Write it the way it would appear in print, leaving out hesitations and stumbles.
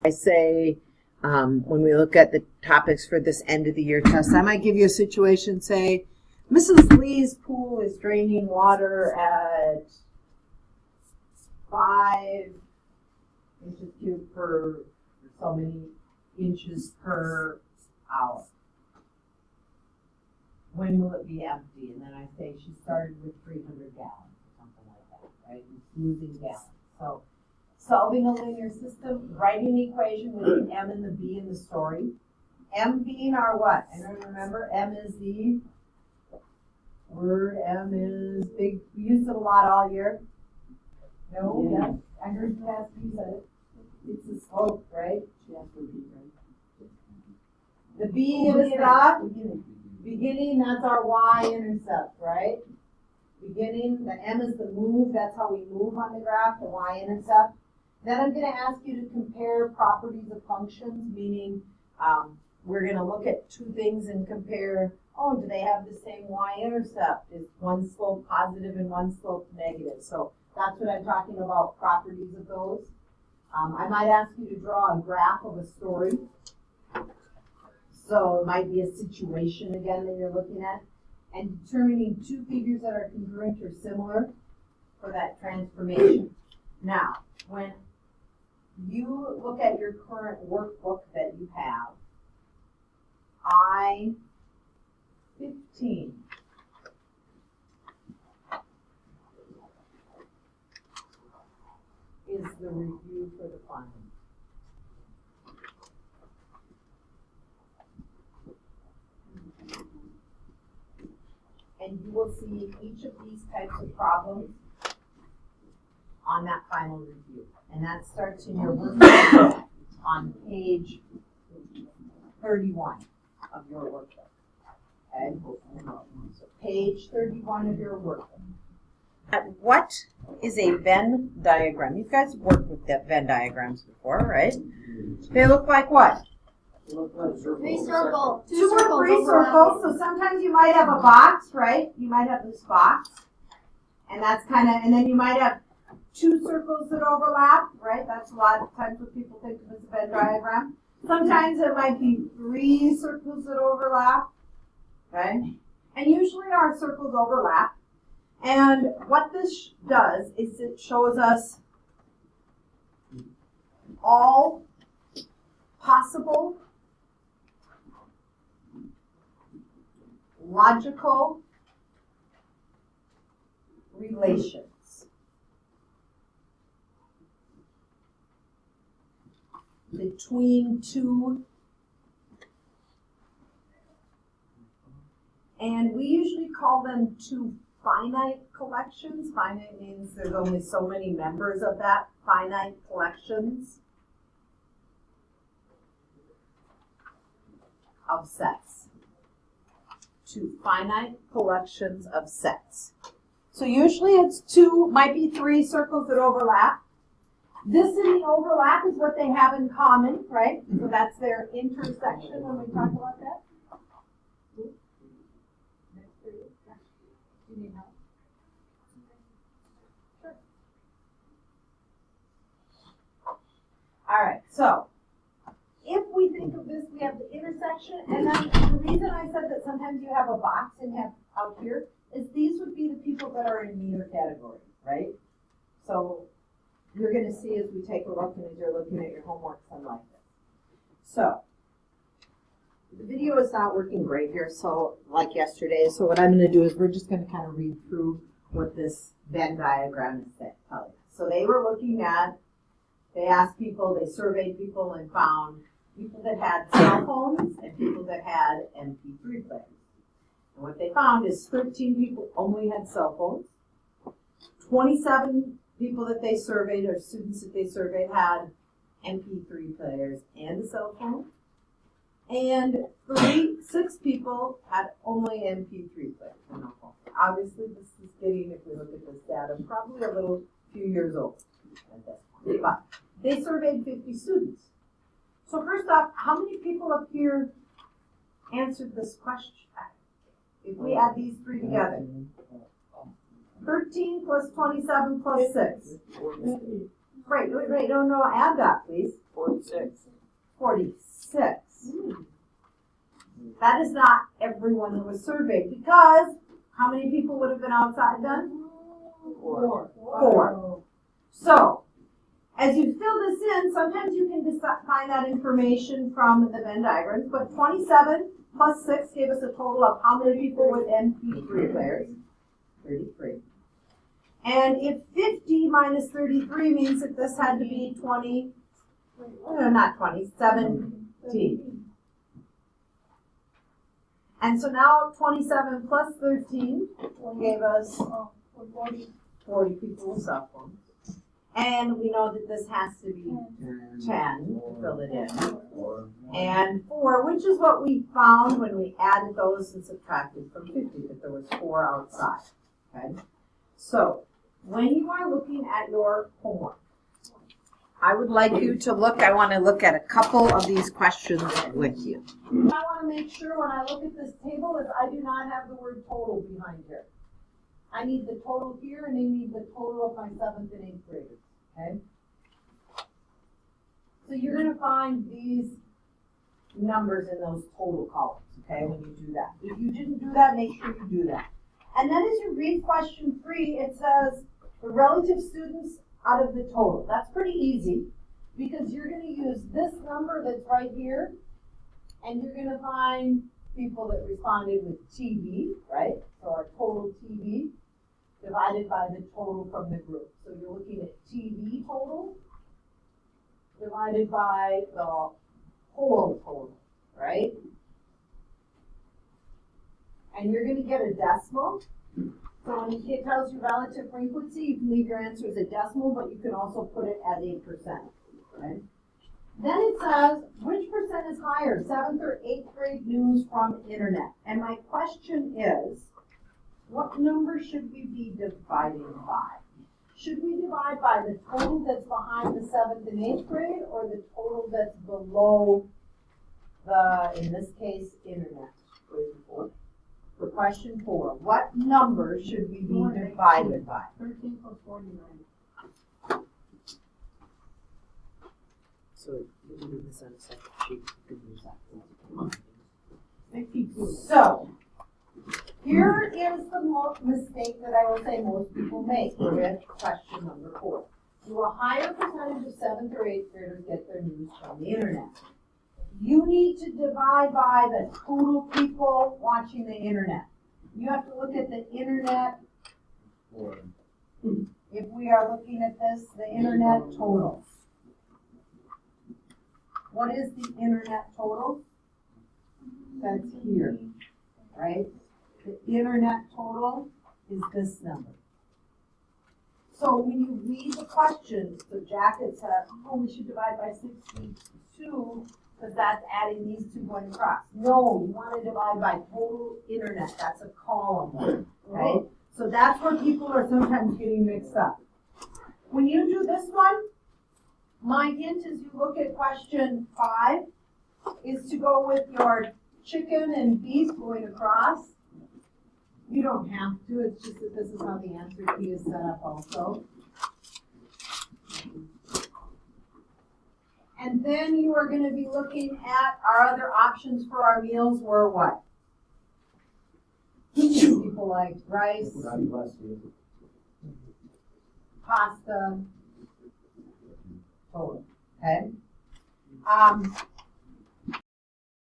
I say, when we look at the topics for this end of the year test, I might give you a situation, say, Mrs. Lee's pool is draining water at 5 inches cubed per so many inches per hour. When will it be empty? And then I say she started with 300 gallons or something like that, right? Losing gallons. So solving a linear system, writing an equation with the M and the B in the story. M being our what? Anyone remember? M is the word. M is big. We used it a lot all year. No? Yeah. Yes? I heard you ask. You said it. It's the slope, right? The B is the beginning. That's our y-intercept, right? Beginning. The M is the move. That's how we move on the graph, the y-intercept. Then I'm going to ask you to compare properties of functions, meaning we're going to look at two things and compare, do they have the same y-intercept? Is one slope positive and one slope negative? So that's what I'm talking about, properties of those. I might ask you to draw a graph of a story. So it might be a situation again that you're looking at, and determining two figures that are congruent or similar for that transformation. Now, when you look at your current workbook that you have, I-15 is the review for the final. And you will see each of these types of problems on that final review. And that starts in your workbook on page 31 of your workbook. Okay? So page 31 of your workbook. What is a Venn diagram? You guys have worked with Venn diagrams before, right? They look like what? Three circles. Two or three circles. So sometimes you might have a box, right? You might have this box. And that's and then you might have two circles that overlap, right? That's a lot of times what people think of as a Venn diagram. Sometimes it might be three circles that overlap, okay? And usually our circles overlap. And what this does is it shows us all possible logical relations between two, and we usually call them two finite collections. Finite means there's only so many members of that finite collections of sets. Two finite collections of sets. So usually it's two, might be three circles that overlap. This in the overlap is what they have in common, right? So that's their intersection when we talk about that. Do you need help? Sure. All right, so if we think of this, we have the intersection, and then the reason I said that sometimes you have a box and you have out here is these would be the people that are in neither category, right? So you're going to see as we take a look and as you're looking at your homework, something like this. So the video is not working great here, so like yesterday. So what I'm going to do is we're just going to kind of read through what this Venn diagram is telling us. So they were looking at, they asked people, they surveyed people and found people that had cell phones and people that had MP3 players. And what they found is 13 people only had cell phones. 27 people that they surveyed, or students that they surveyed, had MP3 players and a cell phone. And 6 people had only MP3 players and no phone. Obviously, this is getting, if we look at this data, probably a few years old at this point. But they surveyed 50 students. So first off, how many people up here answered this question? If we add these three together. 13 plus 27 plus 6. Right, no, add that, please. 46. 46. That is not everyone that was surveyed, because how many people would have been outside then? 4. 4. So, as you fill this in, sometimes you can find that information from the Venn diagrams, but 27 plus 6 gave us a total of how many people with MP3 players? 33. And if 50 minus 33 means that this had to be 20, not 20, 17. And so now 27 plus 13 gave us 40 people with cell phones. And we know that this has to be 10 to fill it in. And 4, which is what we found when we added those and subtracted from 50, that there was 4 outside. Okay? So, when you are looking at your homework, I would like you to look, I want to look at a couple of these questions with you. I want to make sure when I look at this table that I do not have the word total behind here. I need the total here, and I need the total of my 7th and 8th graders, okay? So you're going to find these numbers in those total columns, okay, when you do that. If you didn't do that, make sure you do that. And then as you read question 3, it says the relative students out of the total. That's pretty easy, because you're going to use this number that's right here, and you're going to find people that responded with TV, right? So our total TV divided by the total from the group. So you're looking at TV total divided by the whole total, right? And you're going to get a decimal. So when it tells you relative frequency, you can leave your answer as a decimal, but you can also put it as 8%, right? Then it says, which percent is higher, 7th or 8th grade news from internet? And my question is, what number should we be dividing by? Should we divide by the total that's behind the 7th and 8th grade, or the total that's below the, in this case, internet? For question 4, what number should we be divided by? 13 plus 49. So you can do this on a separate sheet. You can use that. 52. So, here is the mistake that I will say most people make with question number 4. Do a higher percentage of 7th or 8th graders get their news from the internet? You need to divide by the total people watching the internet. You have to look at the internet. If we are looking at this, the internet total. What is the internet total? That's here, right? The internet total is this number. So when you read the question, the jacket says, oh, we should divide by 62, because that's adding these two going across. No, you want to divide by total internet. That's a column, right? So that's where people are sometimes getting mixed up. When you do this one, my hint is you look at question 5, is to go with your chicken and beef going across. You don't have to, it's just that this is how the answer key is set up also. And then you are going to be looking at our other options for our meals were what? People like rice, pasta, total, okay?